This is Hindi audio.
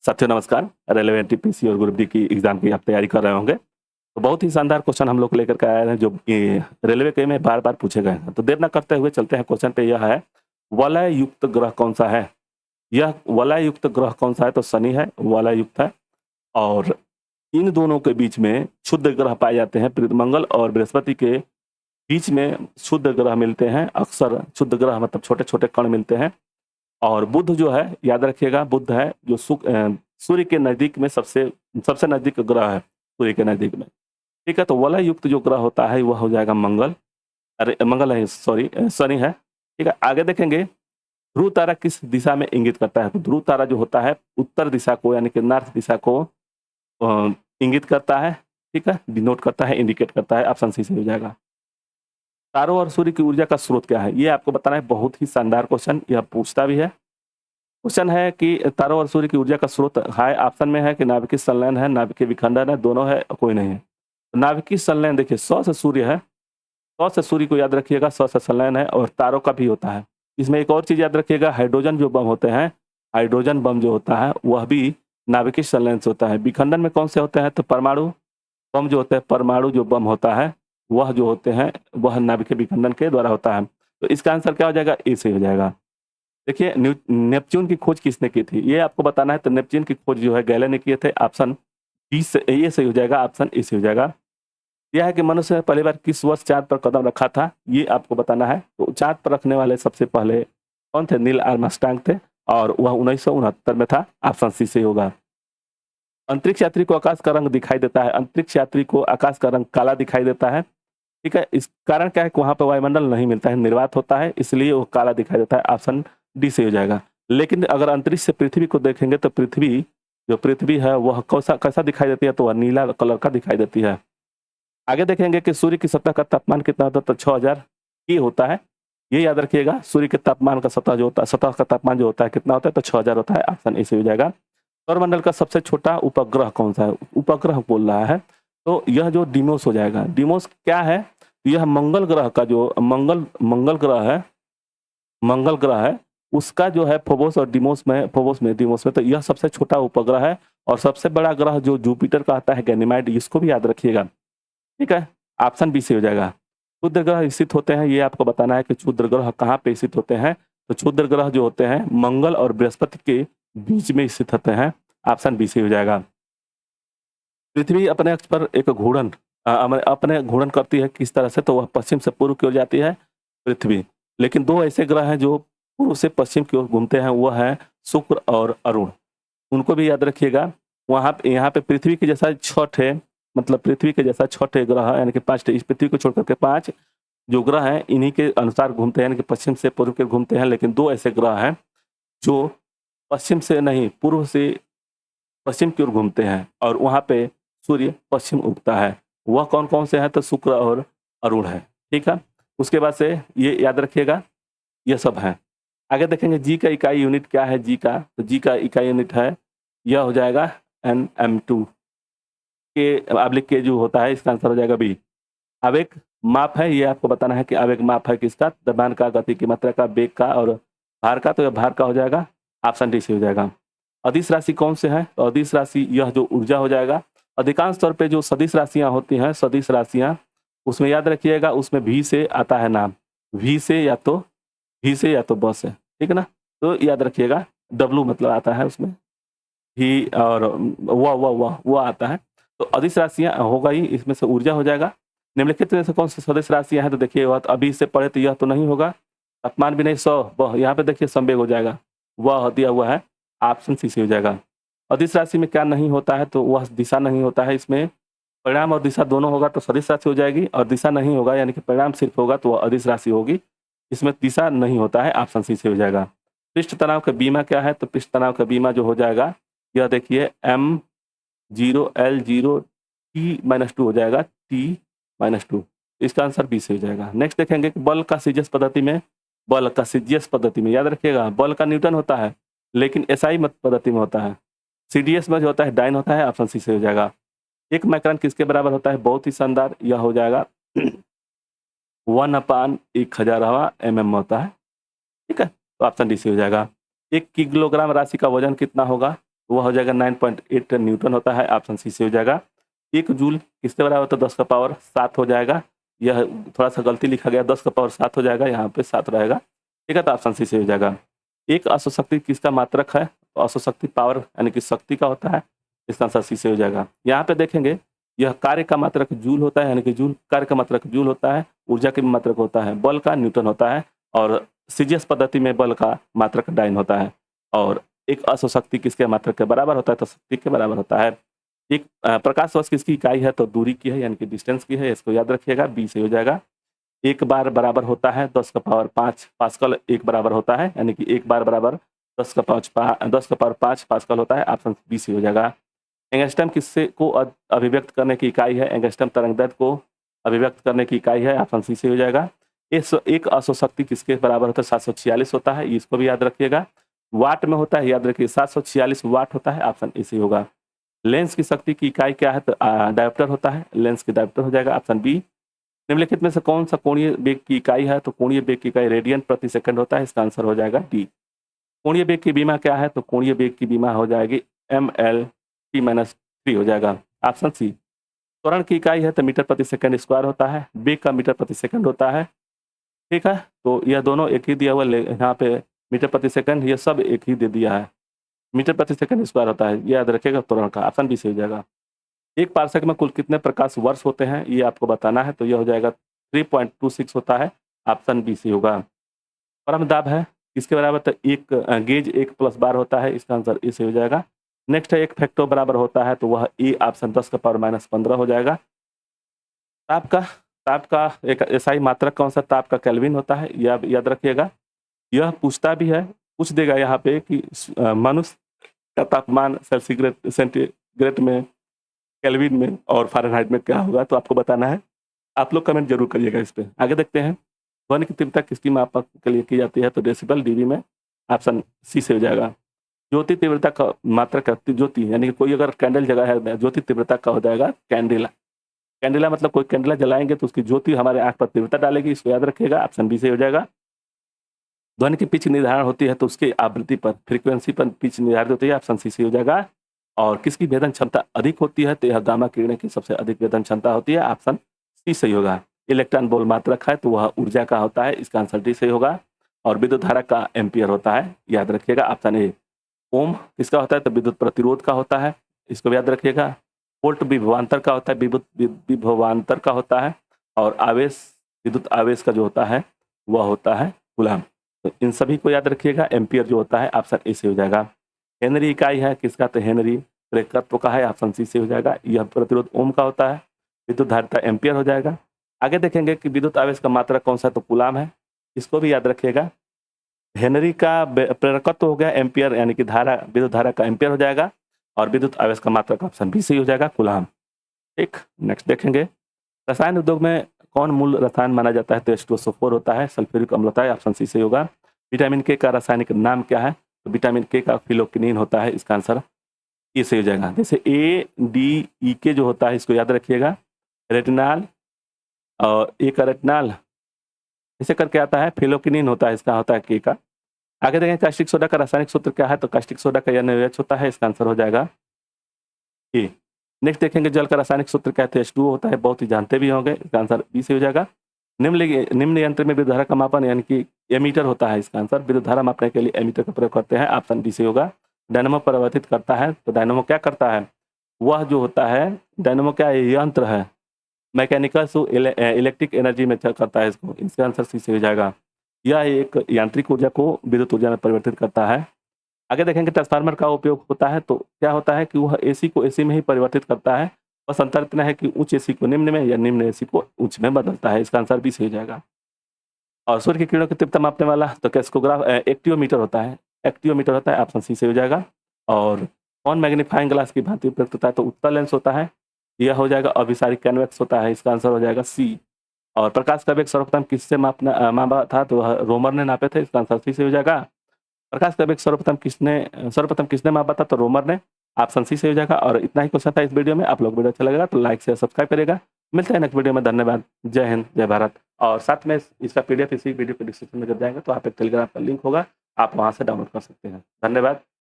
साथियों नमस्कार। रेलवे एनटीपीसी और ग्रुप डी की एग्जाम की आप तैयारी कर रहे होंगे तो बहुत ही शानदार क्वेश्चन हम लोग लेकर के आए हैं जो रेलवे के में बार बार पूछे गए हैं। तो देर न करते हुए चलते हैं क्वेश्चन पे। यह है वलय युक्त ग्रह कौन सा है। यह वलय युक्त ग्रह कौन सा है तो शनि है, वलय युक्त है। और इन दोनों के बीच में शुद्ध ग्रह पाए जाते हैं। मंगल और बृहस्पति के बीच में शुद्ध ग्रह मिलते हैं। अक्सर शुद्ध ग्रह मतलब छोटे छोटे कण मिलते हैं। और बुध जो है याद रखिएगा, बुध है जो सूर्य के नजदीक में सबसे सबसे नजदीक ग्रह है सूर्य के नजदीक में। ठीक है, तो वलय युक्त जो ग्रह होता है वह हो जाएगा मंगल। अरे मंगल है, सॉरी शनि है। ठीक है, आगे देखेंगे ध्रुव तारा किस दिशा में इंगित करता है। तो ध्रुव तारा जो होता है उत्तर दिशा को यानी कि नॉर्थ दिशा को इंगित करता है। ठीक है, डिनोट करता है, इंडिकेट करता है। ऑप्शन सी से हो जाएगा। तारों और सूर्य की ऊर्जा का स्रोत क्या है, ये आपको बताना है। बहुत ही शानदार क्वेश्चन, यह पूछता भी है। क्वेश्चन है कि तारों और सूर्य की ऊर्जा का स्रोत है। ऑप्शन में है कि नाभिकीय संलयन है, नाभिकीय विखंडन है, दोनों है, कोई नहीं है। नाभिकीय संलयन देखिए 100 से सूर्य है, 100 से सूर्य को याद रखिएगा, 100 से संलयन है और तारों का भी होता है। इसमें एक और चीज याद रखिएगा, हाइड्रोजन जो बम होते हैं, हाइड्रोजन बम जो होता है वह भी नाभिकीय संलयन से होता है। विखंडन में कौन से होते हैं तो परमाणु बम जो होते हैं, परमाणु जो बम होता है वह जो होते हैं वह नाभिकीय विखंडन के द्वारा होता है। तो इसका आंसर क्या हो जाएगा, ए से हो जाएगा। देखिए नेपच्यून की खोज किसने की थी ये आपको बताना है। तो नेपच्यून की खोज जो है गैले ने किए थे। ऑप्शन बी से ए से हो जाएगा, ऑप्शन ए से हो जाएगा। यह है कि मनुष्य ने पहली बार किस वर्ष चांद पर कदम रखा था, ये आपको बताना है। तो चांद पर रखने वाले सबसे पहले कौन थे, नील आर्मस्ट्रांग थे और वह 1969 में था। ऑप्शन सी से होगा। अंतरिक्ष यात्री को आकाश का रंग दिखाई देता है। अंतरिक्ष यात्री को आकाश का रंग काला दिखाई देता है। ठीक है, इस कारण क्या है कि वहां पर वायुमंडल नहीं मिलता है, निर्वात होता है, इसलिए वो काला दिखाई देता है। ऑप्शन डी से हो जाएगा। लेकिन अगर अंतरिक्ष से पृथ्वी को देखेंगे तो पृथ्वी जो पृथ्वी है वह कैसा दिखाई देती है तो वह नीला कलर का दिखाई देती है। आगे देखेंगे कि सूर्य की सतह का तापमान कितना होता है तो 6000 के होता है। ये याद रखिएगा, सूर्य के तापमान का सतह जो होता है, सतह का तापमान जो होता है कितना होता है तो 6000 होता है। ऑप्शन ए से हो जाएगा। सौरमंडल का सबसे छोटा उपग्रह कौन सा है, उपग्रह बोल रहा है तो यह जो डिमोस हो जाएगा। डिमोस क्या है, यह मंगल ग्रह का जो मंगल ग्रह है उसका जो है फोबोस और डिमोस में तो यह सबसे छोटा उपग्रह है। और सबसे बड़ा ग्रह जो जुपिटर का आता है गैनीमेड, इसको भी याद रखिएगा। ठीक है, ऑप्शन बी से हो जाएगा। क्षुद्र ग्रह स्थित होते हैं, ये आपको बताना है कि क्षुद्र ग्रह कहाँ पे स्थित होते हैं। तो क्षुद्र ग्रह जो होते हैं मंगल और बृहस्पति के बीच में स्थित होते हैं। ऑप्शन बी से हो जाएगा। पृथ्वी अपने अक्ष पर एक घूर्णन अपने घूर्णन करती है किस तरह से, तो वह पश्चिम से पूर्व की ओर जाती है पृथ्वी। लेकिन दो ऐसे ग्रह हैं जो पूर्व से पश्चिम की ओर घूमते हैं, वह है शुक्र और अरुण। उनको भी याद रखिएगा। यहाँ पे पृथ्वी के जैसा 6 मतलब पृथ्वी के जैसा 6 ग्रह यानी कि 5 इस पृथ्वी को छोड़कर के 5 जो ग्रह हैं इन्हीं के अनुसार घूमते हैं, यानी कि पश्चिम से पूर्व के घूमते हैं। लेकिन 2 ऐसे ग्रह हैं जो पश्चिम से नहीं पूर्व से पश्चिम की ओर घूमते हैं और वहाँ पे सूर्य पश्चिम उगता है। वह कौन कौन से हैं तो शुक्र और अरुण है। ठीक है, उसके बाद से ये याद रखिएगा, ये सब है। आगे देखेंगे जी का इकाई यूनिट क्या है। जी का इकाई यूनिट है, यह हो जाएगा nm2 के जो होता है, इसका आंसर हो जाएगा बी। आवेग माप है, ये आपको बताना है कि आवेग माप है किसका, द्रव्यमान का, गति की मात्रा का, वेग का और भार का। तो यह भार का हो जाएगा। ऑप्शन डी से हो जाएगा। अदिश राशि कौन से है तो अदिश राशि यह जो ऊर्जा हो जाएगा। अधिकांश तौर पे जो सदिश राशियां होती हैं, सदिश राशियां, उसमें याद रखिएगा उसमें भी से आता है नाम, भी से या तो ब से। ठीक है ना, तो याद रखिएगा डब्लू मतलब आता है उसमें भी और वह आता है। तो अदिश राशियां होगा ही, इसमें से ऊर्जा हो जाएगा। निम्नलिखित में से कौन सी सदिश राशियां हैं तो देखिए वह तो अभी से पढ़े तो यह तो नहीं होगा। तापमान भी नहीं, यहाँ पे देखिए संवेग हो जाएगा, वह दिया हुआ है। ऑप्शन सी से हो जाएगा। अदिश राशि में क्या नहीं होता है तो वह दिशा नहीं होता है। इसमें परिणाम और दिशा दोनों होगा तो सदिश राशि हो जाएगी, और दिशा नहीं होगा यानी कि परिणाम सिर्फ होगा तो वह अदिश राशि होगी। इसमें दिशा नहीं होता है। ऑप्शन सी से हो जाएगा। पृष्ठ तनाव का बीमा क्या है तो पृष्ठ तनाव का बीमा जो हो जाएगा यह देखिए M0L0 T-2 हो जाएगा, T-2। इसका आंसर बी से हो जाएगा। नेक्स्ट देखेंगे कि बल का सीजीएस पद्धति में याद रखिएगा बल का न्यूटन होता है लेकिन एसआई मत पद्धति में होता है। सीडीएस में जो होता है डाइन होता है। ऑप्शन सी से हो जाएगा। 1 माइक्रोन किसके बराबर होता है, बहुत ही शानदार, यह हो जाएगा 1/1000 mm होता है। ठीक है, तो ऑप्शन डी से हो जाएगा। 1 किलोग्राम राशि का वजन कितना होगा तो वह हो जाएगा 9.8 न्यूटन होता है, ऑप्शन सी से हो जाएगा। 1 जूल किसके बराबर होता है? 10 का पावर 7 हो जाएगा। यह थोड़ा सा गलती लिखा गया, 10 का पावर 7 हो जाएगा, यहाँ पे 7 रहेगा, ठीक है, तो ऑप्शन सी से हो जाएगा। एक अश्वशक्ति किसका मात्रक है? तो अश्वशक्ति पावर यानी कि शक्ति का होता है, इसका आंसर सी से हो जाएगा। यहाँ पे देखेंगे यह कार्य का मात्रक जूल होता है, यानी कि जूल कार्य का मात्रक जूल होता है, ऊर्जा के मात्रक होता है, बल का न्यूटन होता है, और सीजीएस पद्धति में बल का मात्रक डाइन होता है। और एक अश्वशक्ति किसके मात्रक के बराबर होता है? तो शक्ति के बराबर होता है। एक प्रकाश वर्ष किसकी इकाई है? तो दूरी की है, यानी कि डिस्टेंस की है, इसको याद रखिएगा, बी से हो जाएगा। एक बार बराबर होता है 10 का पावर 5 पास्कल, एक बराबर होता है, यानी कि एक बार बराबर 10 का पावर 5 पास्कल होता है, ऑप्शन बी से हो जाएगा। एंगस्ट्रम किससे को अभिव्यक्त करने की इकाई है? एंगस्ट्रम तरंगदैर्ध्य को अभिव्यक्त करने की इकाई है, ऑप्शन सी से हो जाएगा। एक अश्वशक्ति किसके बराबर होता है? 746 होता है, इसको भी याद रखिएगा। वाट में होता है, याद रखिए 746 वाट होता है, ऑप्शन ए से होगा। लेंस की शक्ति की इकाई क्या है? तो डायोप्टर होता है, लेंस की डायोप्टर हो जाएगा, ऑप्शन बी। निम्नलिखित में से कौन सा कोणीय वेग की इकाई है? तो कोणीय वेग की इकाई रेडियन प्रति सेकंड होता है, इसका आंसर हो जाएगा डी। कोणीय वेग की बीमा क्या है? तो कोणीय वेग की बीमा हो जाएगी mL/t - 3 हो जाएगा, ऑप्शन सी। त्वरण की इकाई है तो मीटर प्रति सेकंड स्क्वायर होता है, वेग का मीटर प्रति सेकंड होता है, ठीक है, तो यह दोनों एक ही दिया हुआ, यहाँ पे मीटर प्रति सेकंड ये सब एक ही दे दिया है, मीटर प्रति सेकंड स्क्वायर होता है, ये याद रखिएगा त्वरण का, ऑप्शन बी से हो जाएगा। एक पार्सेक में कुल कितने प्रकाश वर्ष होते हैं ये आपको बताना है, तो यह हो जाएगा 3.26 होता है, ऑप्शन बी से होगा। परम दाब है किसके बराबर? तो एक गेज 1 प्लस बार होता है, इसका आंसर ए से हो जाएगा। नेक्स्ट है एक फैक्टर बराबर होता है, तो वह ए, ऑप्शन 10 का पावर -15 हो जाएगा। ताप का एक एसआई मात्रक कौन सा? ताप का केल्विन होता है, यह याद रखिएगा। यह पूछता भी है, पूछ देगा यहाँ पे कि मनुष्य का तापमान सेंटीग्रेड में, केल्विन में और फ़ारेनहाइट में क्या होगा, तो आपको बताना है। आप लोग कमेंट जरूर करिएगा इस पे। आगे देखते हैं, ध्वनि की तीव्रता किसकी माप के लिए की जाती है? तो डेसिबल डीबी में, ऑप्शन सी से हो जाएगा। ज्योति तीव्रता का मात्रक, ज्योति यानी कि कोई अगर कैंडल जगह है, ज्योति तीव्रता का हो जाएगा कैंडेला। कैंडेला मतलब कोई कैंडेला जलाएंगे तो उसकी ज्योति हमारे आंख पर तीव्रता डालेगी, इसको याद रखिएगा, ऑप्शन बी से हो जाएगा। ध्वनि की पिच निर्धारण होती है तो उसकी आवृत्ति पर, फ्रीक्वेंसी पर पिच निर्धारित होती है, ऑप्शन सी से हो जाएगा। और किसकी भेदन क्षमता अधिक होती है? तो यह गामा किरणें की सबसे अधिक भेदन क्षमता होती है, ऑप्शन सी सही होगा। इलेक्ट्रॉन बोल मात्रक है तो वह ऊर्जा का होता है, इसका आंसर डी सही होगा। और विद्युत धारा का एम्पियर होता है, याद रखिएगा, ऑप्शन ए। ओम किसका होता है? तो विद्युत प्रतिरोध का होता है, इसको भी याद रखिएगा। वोल्ट विभवांतर का होता है, विभवांतर का होता है। और आवेश, विद्युत आवेश का जो होता है वह होता है कूलम। तो इन सभी को याद रखिएगा। एम्पियर जो होता है ऑप्शन ए से हो जाएगा। हेनरी इकाई है किसका? तो हेनरी प्रेरकत्व का है, ऑप्शन सी से हो जाएगा। यह प्रतिरोध ओम का होता है, विद्युत धारिता एम्पियर हो जाएगा। आगे देखेंगे कि विद्युत आवेश का मात्रा कौन सा? तो कूलम है, इसको भी याद रखिएगा। हेनरी का प्रेरकत्व हो गया एम्पियर, यानी कि धारा, विद्युत धारा का एम्पियर हो जाएगा। और विद्युत आवेश का मात्रक ऑप्शन बी सही हो जाएगा, कूलम। ठीक, नेक्स्ट देखेंगे, रसायन उद्योग में कौन मूल रसायन माना जाता है? तो H2SO4 होता है, सल्फ्यूरिक अम्ल होता है, ऑप्शन सी से होगा। विटामिन के का रासायनिक नाम क्या है? तो विटामिन के का फिलोक्विनिन होता है, इसका आंसर ये सही हो जाएगा। जैसे ADEK जो होता है इसको याद रखिएगा, रेटिनाल, और ए का रेटिनाल ऐसे करके आता है, फिलोक्विनिन होता है, इसका होता है के का। आगे देखें कास्टिक सोडा का रासायनिक सूत्र क्या है? तो कास्टिक सोडा का NaOH होता है, इसका आंसर हो जाएगा ए। नेक्स्ट देखेंगे जल का रासायनिक सूत्र क्या है? H2O होता है, बहुत ही जानते भी होंगे, इसका आंसर बी से हो जाएगा। निम्न यंत्र में विद्युत धारा का मापन यानी कि एमीटर होता है, इसका आंसर विद्युत धारा मापने के लिए एमीटर का प्रयोग करते हैं, ऑप्शन डी से होगा। डायनामो परिवर्तित करता है, तो डायनामो क्या करता है? वह जो होता है डायनामो क्या यंत्र है, मैकेनिकल से इलेक्ट्रिक एनर्जी में करता है इसको, इसका आंसर सी से हो जाएगा। यह एक यांत्रिक ऊर्जा को विद्युत ऊर्जा में परिवर्तित करता है। आगे देखेंगे ट्रांसफार्मर का उपयोग होता है, तो क्या होता है कि वह एसी को एसी में ही परिवर्तित करता है, बस अंतर इतना है कि उच्च एसी को निम्न में या निम्न एसी को उच्च में बदलता है, इसका आंसर भी सही हो जाएगा। और सूर्य की किरणों की तीव्रता मापने वाला तो कैस्कोग्राफ एक्टियोमीटर होता है, एक्टियोमीटर होता है, ऑप्शन सी से हो जाएगा। और कौन मैग्नीफाइंग ग्लास की भांति प्रयुक्त होता है? तो उत्तल लेंस होता है, यह हो जाएगा। अभिसारी कन्वेक्स होता है, इसका आंसर हो जाएगा सी। और प्रकाश का वेग सर्वप्रथम किससे मापा था? तो वह रोमर ने नापे थे, इसका आंसर सी से हो जाएगा। प्रकाश का वेग सर्वप्रथम किसने मापा था? तो रोमर ने, ऑप्शन सी से हो जाएगा। और इतना ही क्वेश्चन था इस वीडियो में। आप लोग वीडियो अच्छा लगेगा तो लाइक शेयर सब्सक्राइब करेगा। मिलते हैं नेक्स्ट वीडियो में, धन्यवाद, जय हिंद, जय भारत। और साथ में इसका PDF इसी वीडियो के डिस्क्रिप्शन में जब जाएंगे तो आप एक टेलीग्राम का लिंक होगा, आप वहाँ से डाउनलोड कर सकते हैं। धन्यवाद।